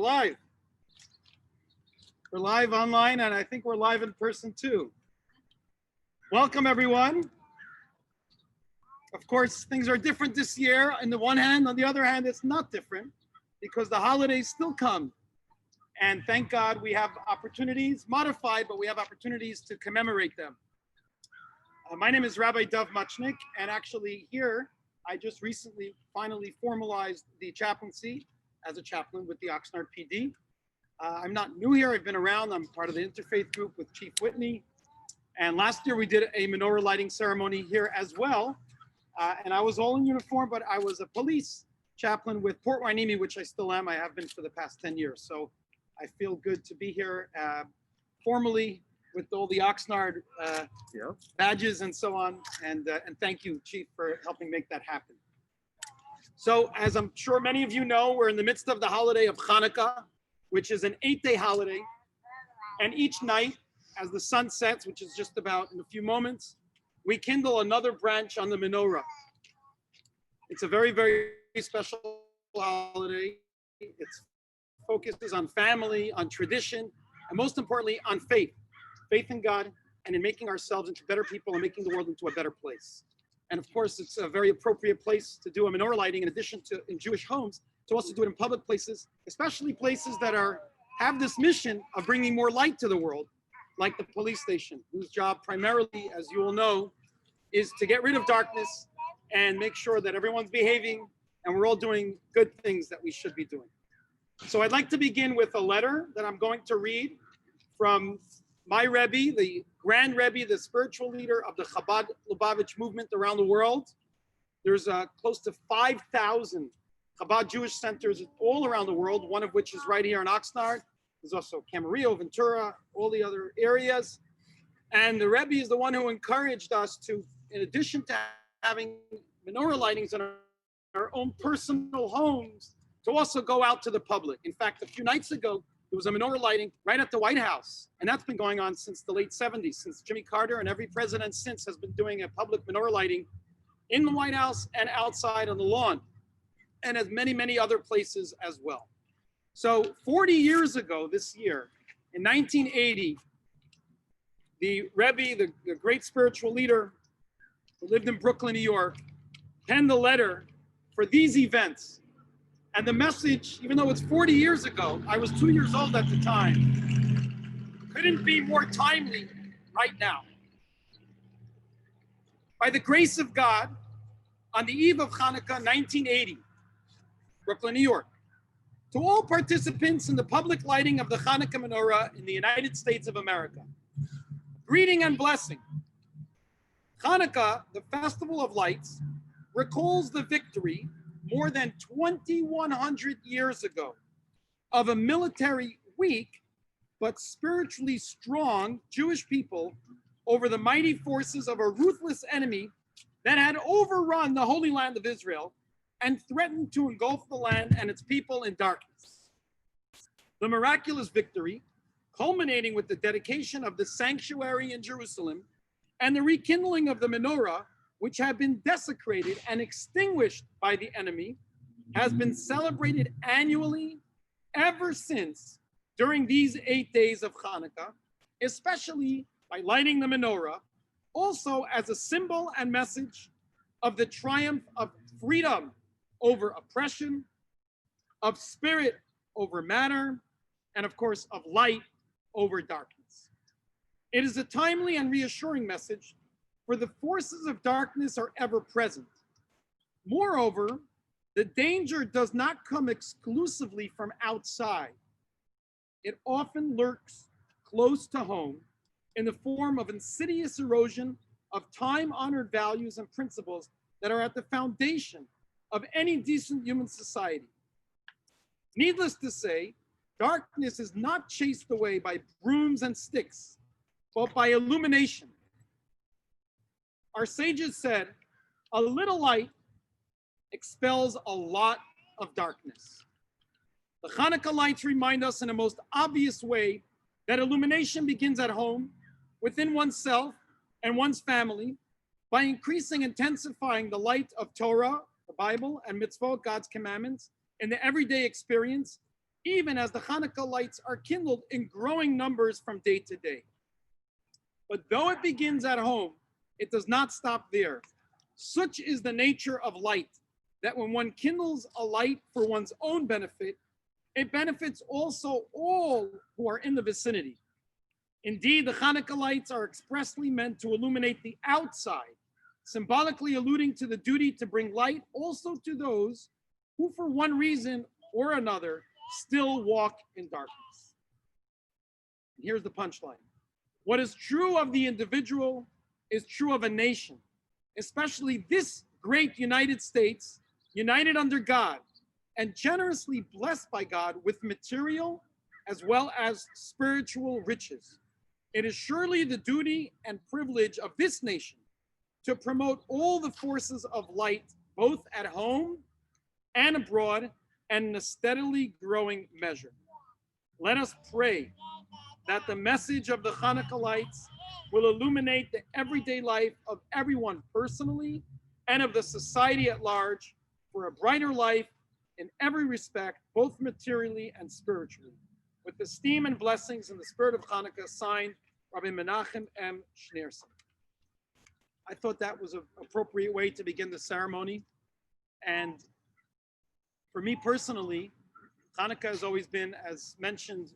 live. We're live online, and I think we're live in person too. Welcome, everyone. Of course, things are different this year. On the one hand, on the other hand, it's not different because the holidays still come. And thank God we have opportunities, modified, but we have opportunities to commemorate them. My name is Rabbi Dov Muchnik, and actually here, I just recently finally formalized the chaplaincy as a chaplain with the Oxnard PD. I'm not new here, I've been around. I'm part of the interfaith group with Chief Whitney. And last year we did a menorah lighting ceremony here as well. And I was all in uniform, but I was a police chaplain with Port Hueneme, which I still am. I have been for the past 10 years. So I feel good to be here formally with all the Oxnard badges and so on. And thank you, Chief, for helping make that happen. So as I'm sure many of you know, we're in the midst of the holiday of Hanukkah, which is an 8-day holiday. And each night, as the sun sets, which is just about in a few moments, we kindle another branch on the menorah. It's a very, very special holiday. It focuses on family, on tradition, and most importantly, on faith. Faith in God and in making ourselves into better people and making the world into a better place. And of course, it's a very appropriate place to do a menorah lighting in addition to in Jewish homes, to also do it in public places, especially places that have this mission of bringing more light to the world, like the police station, whose job primarily, as you all know, is to get rid of darkness and make sure that everyone's behaving and we're all doing good things that we should be doing. So I'd like to begin with a letter that I'm going to read from my Rebbe, the Grand Rebbe, the spiritual leader of the Chabad Lubavitch movement around the world. There's close to 5,000 Chabad Jewish centers all around the world, one of which is right here in Oxnard. There's also Camarillo, Ventura, all the other areas. And the Rebbe is the one who encouraged us to, in addition to having menorah lightings in our own personal homes, to also go out to the public. In fact, a few nights ago, there was a menorah lighting right at the White House. And that's been going on since the late 70s, since Jimmy Carter, and every president since has been doing a public menorah lighting in the White House and outside on the lawn, and as many, many other places as well. So 40 years ago this year, in 1980, the Rebbe, the great spiritual leader who lived in Brooklyn, New York, penned the letter for these events. And the message, even though it's 40 years ago, I was 2 years old at the time, couldn't be more timely right now. By the grace of God, on the eve of Hanukkah 1980, Brooklyn, New York, to all participants in the public lighting of the Hanukkah menorah in the United States of America, greeting and blessing. Hanukkah, the festival of lights, recalls the victory more than 2,100 years ago of a military weak but spiritually strong Jewish people over the mighty forces of a ruthless enemy that had overrun the Holy Land of Israel and threatened to engulf the land and its people in darkness. The miraculous victory, culminating with the dedication of the sanctuary in Jerusalem and the rekindling of the menorah, which had been desecrated and extinguished by the enemy, has been celebrated annually ever since during these 8 days of Hanukkah, especially by lighting the menorah, also as a symbol and message of the triumph of freedom over oppression, of spirit over matter, and of course of light over darkness. It is a timely and reassuring message, for the forces of darkness are ever present. Moreover, the danger does not come exclusively from outside. It often lurks close to home in the form of insidious erosion of time-honored values and principles that are at the foundation of any decent human society. Needless to say, darkness is not chased away by brooms and sticks, but by illumination. Our sages said, a little light expels a lot of darkness. The Hanukkah lights remind us in a most obvious way that illumination begins at home, within oneself and one's family, by increasing, intensifying the light of Torah, the Bible, and mitzvot, God's commandments, in the everyday experience, even as the Hanukkah lights are kindled in growing numbers from day to day. But though it begins at home, it does not stop there. Such is the nature of light, that when one kindles a light for one's own benefit, it benefits also all who are in the vicinity. Indeed, the Hanukkah lights are expressly meant to illuminate the outside, symbolically alluding to the duty to bring light also to those who, for one reason or another, still walk in darkness. Here's the punchline. What is true of the individual is true of a nation, especially this great United States, united under God and generously blessed by God with material as well as spiritual riches. It is surely the duty and privilege of this nation to promote all the forces of light, both at home and abroad, and in a steadily growing measure. Let us pray that the message of the Hanukkah lights will illuminate the everyday life of everyone personally and of the society at large for a brighter life in every respect, both materially and spiritually. With esteem and blessings in the spirit of Hanukkah, signed Rabbi Menachem M. Schneerson. I thought that was an appropriate way to begin the ceremony. And for me personally, Hanukkah has always been, as mentioned,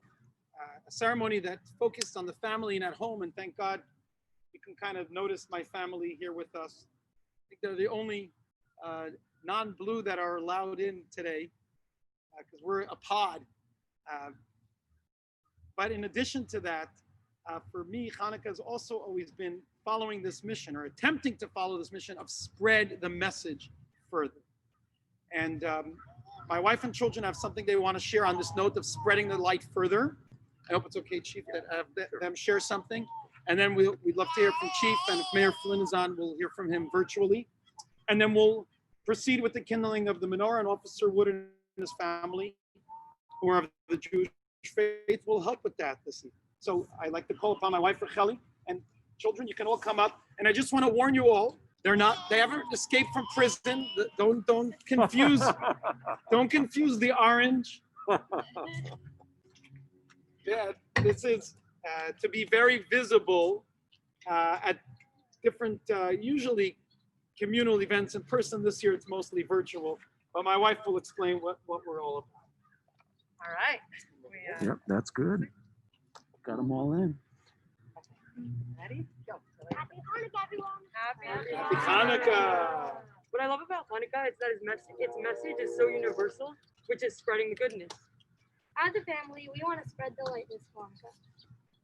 a ceremony that focused on the family and at home. And thank God you can kind of notice my family here with us. I think they're the only non-blue that are allowed in today because we're a pod. But in addition to that, for me, Hanukkah has also always been following this mission or attempting to follow this mission of spread the message further. And my wife and children have something they want to share on this note of spreading the light further. I hope it's okay, Chief, that I have them share something. And then we'd love to hear from Chief, and if Mayor Flynn is on, we'll hear from him virtually. And then we'll proceed with the kindling of the menorah, and Officer Wood and his family, who are of the Jewish faith, will help with that this evening. So I'd like to call upon my wife, Racheli, and children, you can all come up. And I just want to warn you all, they haven't escaped from prison. Don't confuse the orange. Yeah, this is to be very visible at different, usually communal events in person. This year it's mostly virtual, but my wife will explain what we're all about. All right. Yep, that's good. Got them all in. Ready? Go. Happy Hanukkah, everyone. Happy Hanukkah. What I love about Hanukkah is that its message is so universal, which is spreading the goodness. As a family, we want to spread the light this Hanukkah.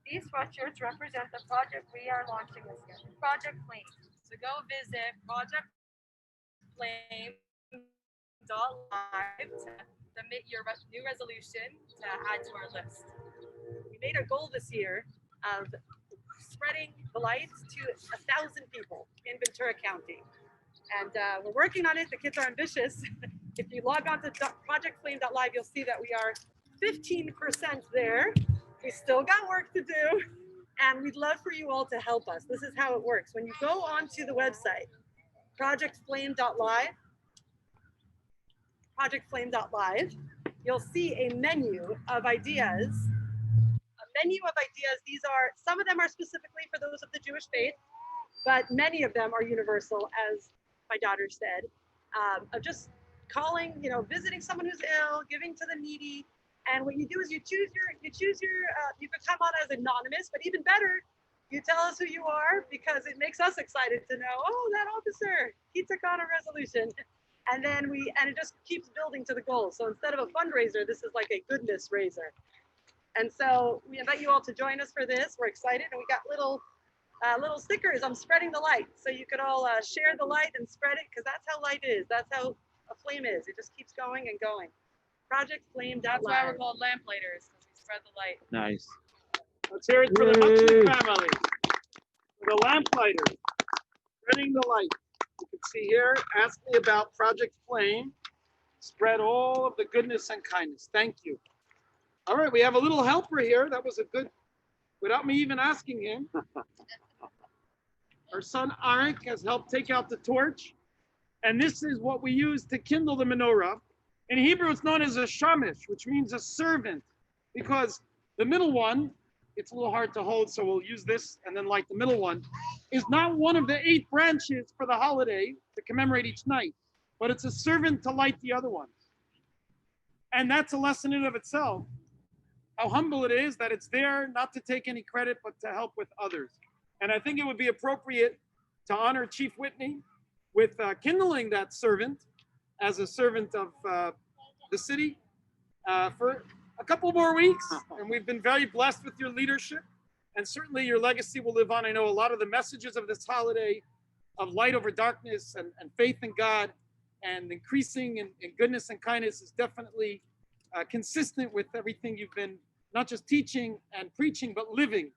These sweatshirts represent the project we are launching this year, Project Flame. So go visit projectflame.live to submit your new resolution to add to our list. We made a goal this year of spreading the lights to 1,000 people in Ventura County. And we're working on it. The kids are ambitious. If you log on to projectflame.live, you'll see that we are 15% there. We still got work to do. And we'd love for you all to help us. This is how it works. When you go onto the website, projectflame.live, you'll see a menu of ideas. These are, some of them are specifically for those of the Jewish faith, but many of them are universal, as my daughter said, of just calling, visiting someone who's ill, giving to the needy. And what you do is you can come on as anonymous, but even better, you tell us who you are, because it makes us excited to know, oh, that officer, he took on a resolution. And then it just keeps building to the goal. So instead of a fundraiser, this is like a goodness raiser. And so we invite you all to join us for this. We're excited, and we got little stickers. I'm spreading the light, so you could all share the light and spread it, because that's how light is. That's how a flame is. It just keeps going and going. Projectflame.live. That's why we're called lamplighters, because we spread the light. Nice. Let's hear it for the Muchnik family, for the lamplighters, spreading the light. You can see here, ask me about Project Flame. Spread all of the goodness and kindness. Thank you. All right, we have a little helper here. That was a good, without me even asking him. Our son Arik has helped take out the torch. And this is what we use to kindle the menorah. In Hebrew, it's known as a shamish, which means a servant, because the middle one, it's a little hard to hold, so we'll use this and then light the middle one, is not one of the 8 branches for the holiday to commemorate each night, but it's a servant to light the other ones. And that's a lesson in and of itself, how humble it is that it's there not to take any credit, but to help with others. And I think it would be appropriate to honor Chief Whitney with kindling that servant as a servant of the city for a couple more weeks. And we've been very blessed with your leadership. And certainly your legacy will live on. I know a lot of the messages of this holiday of light over darkness and faith in God and increasing in goodness and kindness is definitely consistent with everything you've been not just teaching and preaching, but living.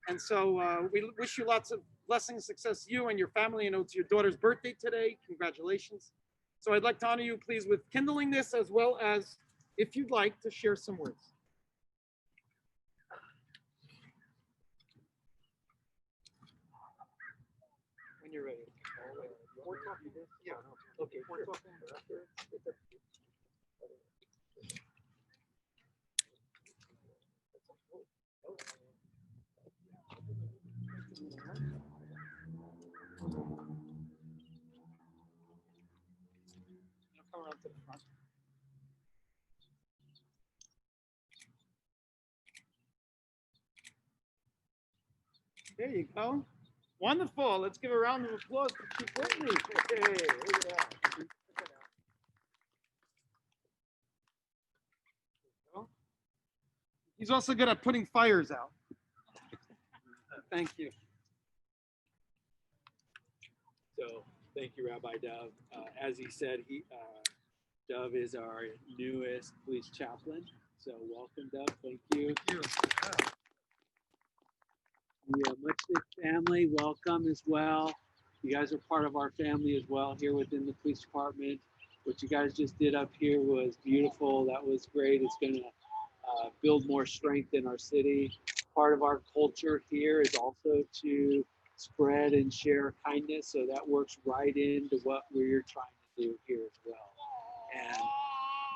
And so we wish you lots of blessings, success, you and your family. I know it's your daughter's birthday today. Congratulations. So I'd like to honor you, please, with kindling this, as well as, if you'd like, to share some words. When you're ready. Yeah, okay. Come around to the front. There you go. Wonderful. Let's give a round of applause for Chief Whitney. Hey, look at that. He's also good at putting fires out. Thank you. So thank you, Rabbi Dov. As he said, Dov is our newest police chaplain. So welcome, Dov. Thank you. Thank you. The Muchnik family, welcome as well. You guys are part of our family as well here within the police department. What you guys just did up here was beautiful. That was great. It's going to build more strength in our city. Part of our culture here is also to spread and share kindness. So that works right into what we're trying to do here as well. And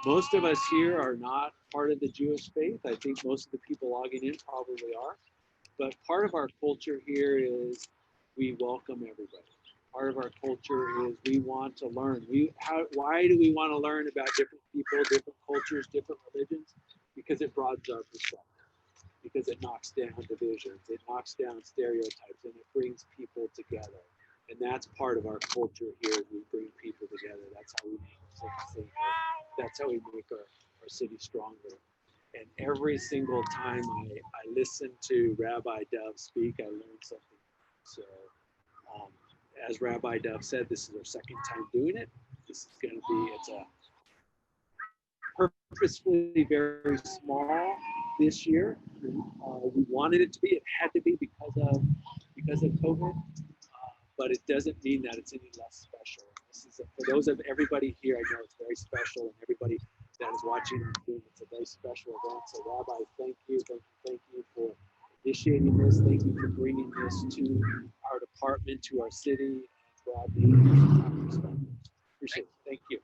most of us here are not part of the Jewish faith. I think most of the people logging in probably are. But part of our culture here is we welcome everybody. Part of our culture is we want to learn. Why do we want to learn about different people, different cultures, different religions? Because it broadens our perspective. Because it knocks down divisions, it knocks down stereotypes, and it brings people together. And that's part of our culture here. We bring people together. That's how we make our city safer. That's how we make our city stronger. And every single time I listen to Rabbi Dov speak, I learn something. So as Rabbi Dov said, this is our second time doing it. This is going to be, it's a purposefully very small this year. We wanted it to be, it had to be because of COVID, but it doesn't mean that it's any less special. This is for those of everybody here, I know it's very special, and everybody that is watching on Zoom, it's a very special event. So Rabbi, thank you for initiating this. Thank you for bringing this to our department, to our city, broadly. Appreciate it. Thank you.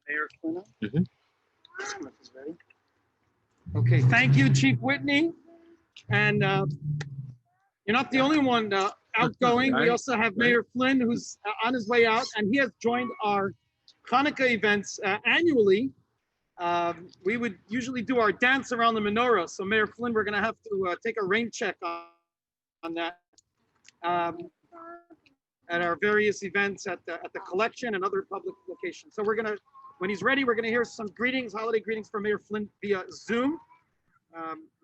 Mayor Flynn. Okay, thank you, Chief Whitney. And you're not the only one outgoing. We also have Mayor Flynn, who's on his way out, and he has joined our Hanukkah events annually. We would usually do our dance around the menorah. So Mayor Flynn, we're going to have to take a rain check on that at our various events at the collection and other public locations. So we're going to, when he's ready, we're going to hear some greetings, holiday greetings from Mayor Flynn via Zoom.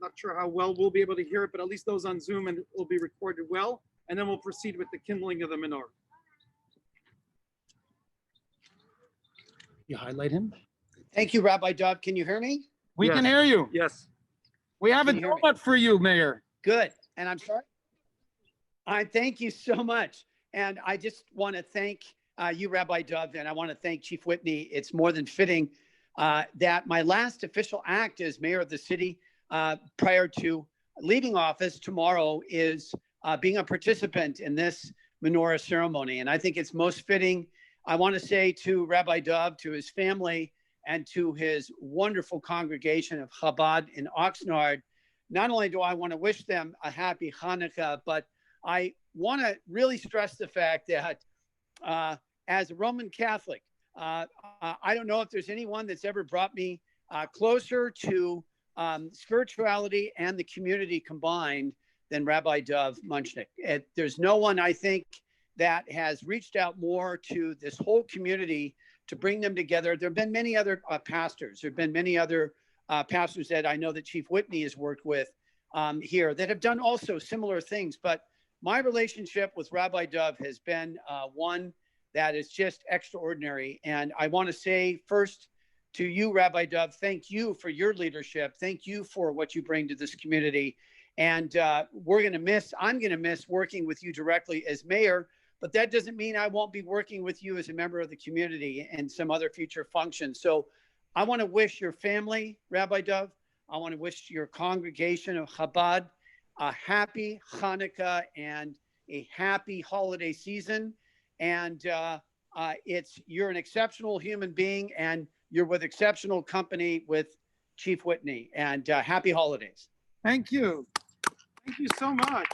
Not sure how well we'll be able to hear it, but at least those on Zoom, and it will be recorded well. And then we'll proceed with the kindling of the menorah. You highlight him? Thank you, Rabbi Dov. Can you hear me? We can hear you. Yes. We have a Can you hear me? donut for you, Mayor. Good. And I'm sorry. I thank you so much. And I just want to thank you, Rabbi Dov, and I want to thank Chief Whitney. It's more than fitting that my last official act as mayor of the city prior to leaving office tomorrow is being a participant in this menorah ceremony. And I think it's most fitting. I want to say to Rabbi Dov, to his family, and to his wonderful congregation of Chabad in Oxnard, not only do I want to wish them a happy Hanukkah, but I want to really stress the fact that as a Roman Catholic, I don't know if there's anyone that's ever brought me closer to spirituality and the community combined than Rabbi Dov Muchnik. There's no one, I think, that has reached out more to this whole community to bring them together. There have been many other pastors. There have been many other pastors that I know that Chief Whitney has worked with here that have done also similar things. But my relationship with Rabbi Dov has been one that is just extraordinary. And I want to say first to you, Rabbi Dov, thank you for your leadership. Thank you for what you bring to this community. And I'm going to miss working with you directly as mayor, but that doesn't mean I won't be working with you as a member of the community and some other future functions. So I want to wish your family, Rabbi Dov, I want to wish your congregation of Chabad a happy Hanukkah and a happy holiday season. And you're an exceptional human being, and you're with exceptional company with Chief Whitney. And happy holidays. Thank you. Thank you so much.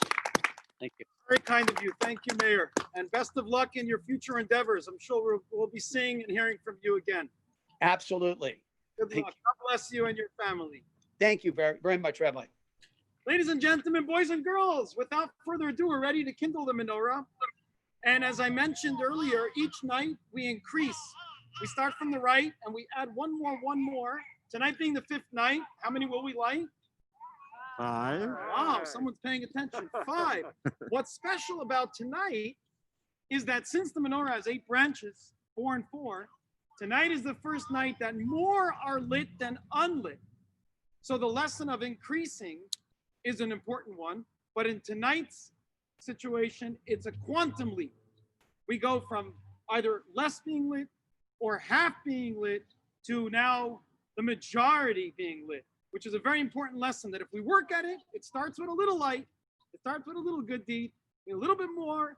Thank you. Very kind of you. Thank you, Mayor. And best of luck in your future endeavors. I'm sure we'll be seeing and hearing from you again. Absolutely. Good luck. God bless you and your family. Thank you very, very much, Rabbi. Ladies and gentlemen, boys and girls, without further ado, we're ready to kindle the menorah. And as I mentioned earlier, each night we increase. We start from the right and we add one more. Tonight being the 5th night, how many will we light? 5. Wow, someone's paying attention. 5. What's special about tonight is that since the menorah has 8 branches, 4 and 4, tonight is the first night that more are lit than unlit. So the lesson of increasing is an important one, but in tonight's situation, it's a quantum leap. We go from either less being lit or half being lit to now the majority being lit, which is a very important lesson that if we work at it, it starts with a little light, it starts with a little good deed, a little bit more,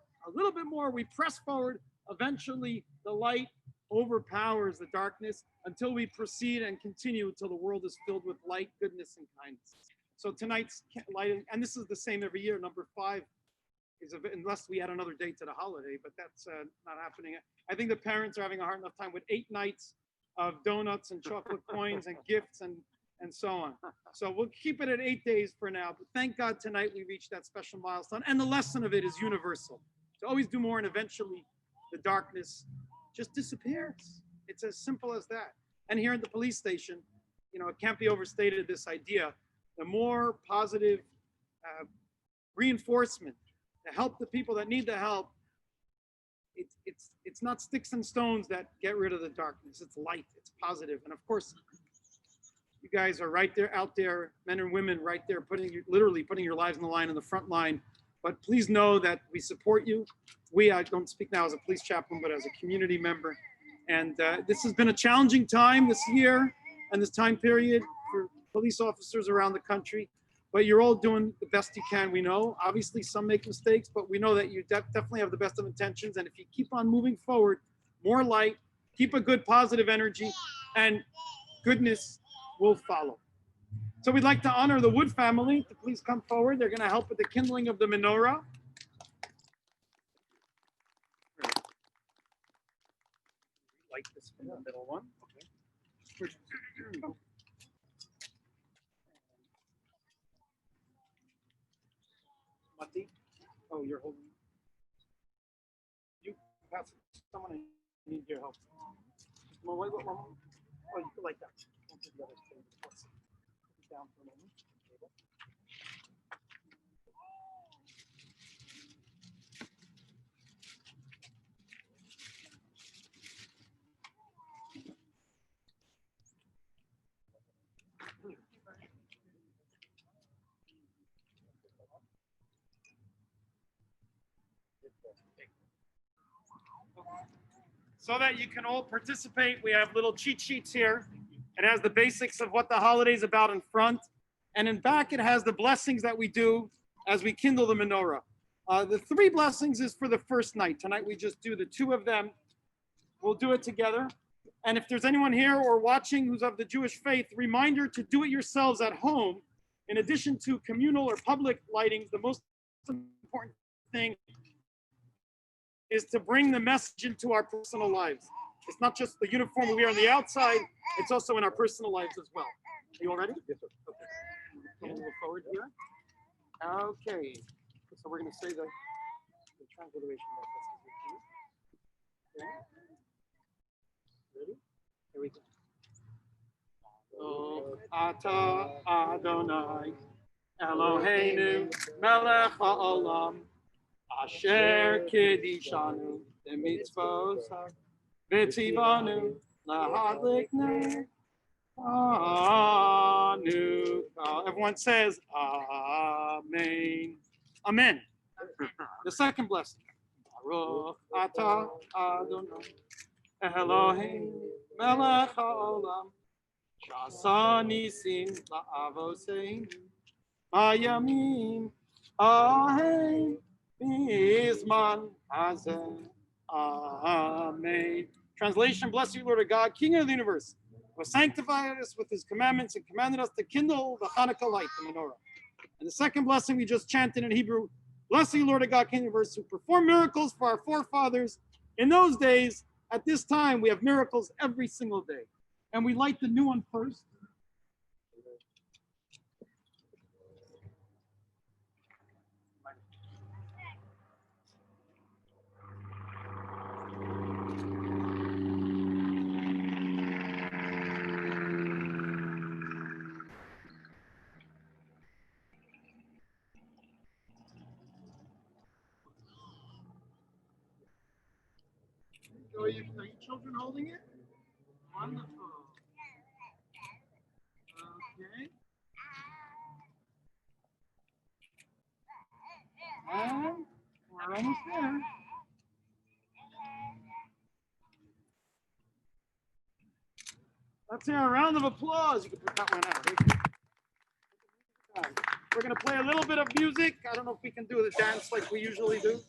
we press forward. Eventually, the light overpowers the darkness until we proceed and continue until the world is filled with light, goodness, and kindness. So tonight's lighting, and this is the same every year, number 5, is unless we add another date to the holiday, but that's not happening. I think the parents are having a hard enough time with 8 nights of donuts and chocolate coins and gifts and so on. So we'll keep it at 8 days for now, but thank God tonight we reached that special milestone. And the lesson of it is universal. To always do more, and eventually the darkness just disappears. It's as simple as that. And here at the police station, you know, it can't be overstated, this idea. The more positive reinforcement to help the people that need the help, it's not sticks and stones that get rid of the darkness. It's light, it's positive. And of course, you guys are right there, out there, men and women right there, literally putting your lives on the line, in the front line. But please know that we support you. I don't speak now as a police chaplain, but as a community member. And this has been a challenging time this year and this time period for police officers around the country. But you're all doing the best you can, we know. Obviously, some make mistakes, but we know that you definitely have the best of intentions. And if you keep on moving forward, more light, keep a good positive energy, and goodness will follow. So we'd like to honor the Wood family to please come forward. They're going to help with the kindling of the menorah. Light this one, the middle one. Okay. Mati? Oh, you're holding. You pass it to someone and need your help. Oh, you can like that. Don't do the other thing. Put it down for a moment. So that you can all participate, we have little cheat sheets here. It has the basics of what the holiday is about in front. And in back, it has the blessings that we do as we kindle the menorah. The three blessings is for the first night. Tonight we just do the two of them. We'll do it together. And if there's anyone here or watching who's of the Jewish faith, reminder to do it yourselves at home. In addition to communal or public lightings, the most important thing is to bring the message into our personal lives. It's not just the uniform we wear on the outside, it's also in our personal lives as well. Are you all ready? Yes, sir. Okay. Come a little forward here. Okay. So we're going to say the transliteration. Okay. Ready? Here we go. Oh, Ata Adonai, Eloheinu, Melech HaOlam, Asher Kedishanu, B'mitzvos V'tzivanu, Lahadlik Anu. Everyone says Amen. Amen. The second blessing. Baruch Ata Adonai, Eloheinu, Melech HaOlam, Shasa Nisim La'avoseinu, Bayamim Ahem Bizman Hazeh. Amen. Translation: Bless you, Lord of God, King of the universe, who sanctified us with his commandments and commanded us to kindle the Hanukkah light, the menorah. And the second blessing we just chanted in Hebrew: Bless you, Lord of God, King of the universe, who performed miracles for our forefathers. In those days, at this time, we have miracles every single day. And we light the new one first. Are you children holding it? Wonderful. Okay. And we're almost there. Let's hear a round of applause. You can put that one out. We're going to play a little bit of music. I don't know if we can do the dance like we usually do.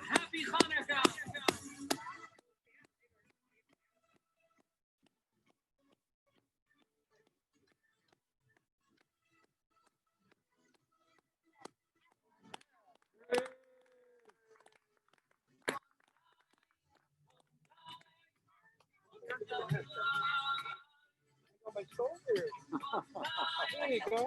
Happy Hanukkah! On my shoulder. There you go.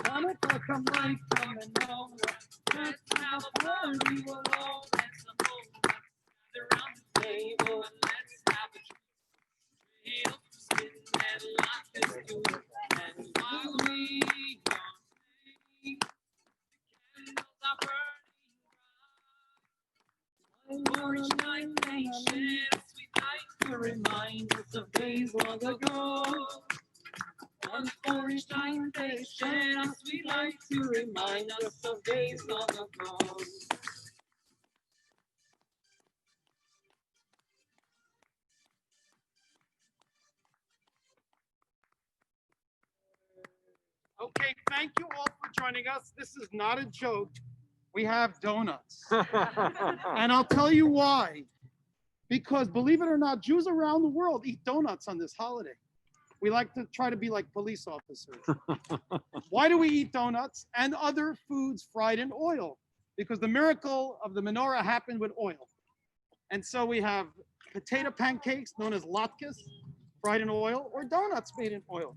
Hanukkah, come right from Menorah. Let's have a party, we'll all dance a moment. Around the table and let's have a drink. Spin and lock this dude. And while we don't sing, the candles are burning bright. Orange night nation, sweet light to remind us of days long ago. On orange night they shed a sweet light to remind us of days long ago. Okay, thank you all for joining us. This is not a joke. We have donuts. And I'll tell you why. Because believe it or not, Jews around the world eat donuts on this holiday. We like to try to be like police officers. Why do we eat donuts and other foods fried in oil? Because the miracle of the menorah happened with oil. And so we have potato pancakes known as latkes, fried in oil, or donuts made in oil.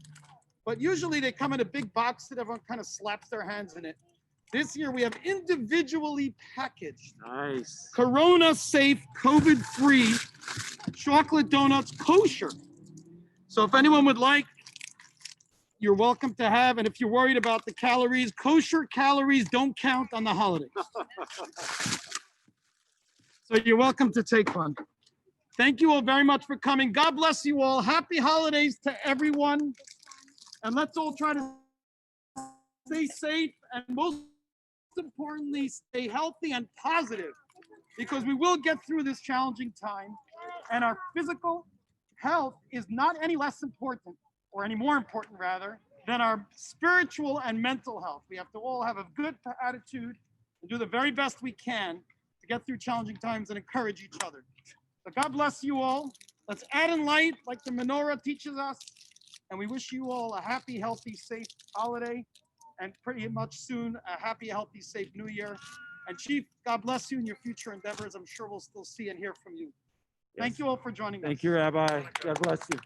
But usually they come in a big box that everyone kind of slaps their hands in it. This year we have individually packaged, Nice. Corona safe, COVID-free chocolate donuts, kosher. So if anyone would like, you're welcome to have. And if you're worried about the calories, kosher calories don't count on the holidays. So you're welcome to take one. Thank you all very much for coming. God bless you all. Happy holidays to everyone. And let's all try to stay safe and most importantly, stay healthy and positive, because we will get through this challenging time. And our physical health is not any less important, or any more important rather, than our spiritual and mental health. We have to all have a good attitude and do the very best we can to get through challenging times and encourage each other. So God bless you all. Let's add in light like the Menorah teaches us. And we wish you all a happy, healthy, safe holiday. And pretty much soon, a happy, healthy, safe New Year. And Chief, God bless you in your future endeavors. I'm sure we'll still see and hear from you. Thank you all for joining us. Thank you, Rabbi. God bless you.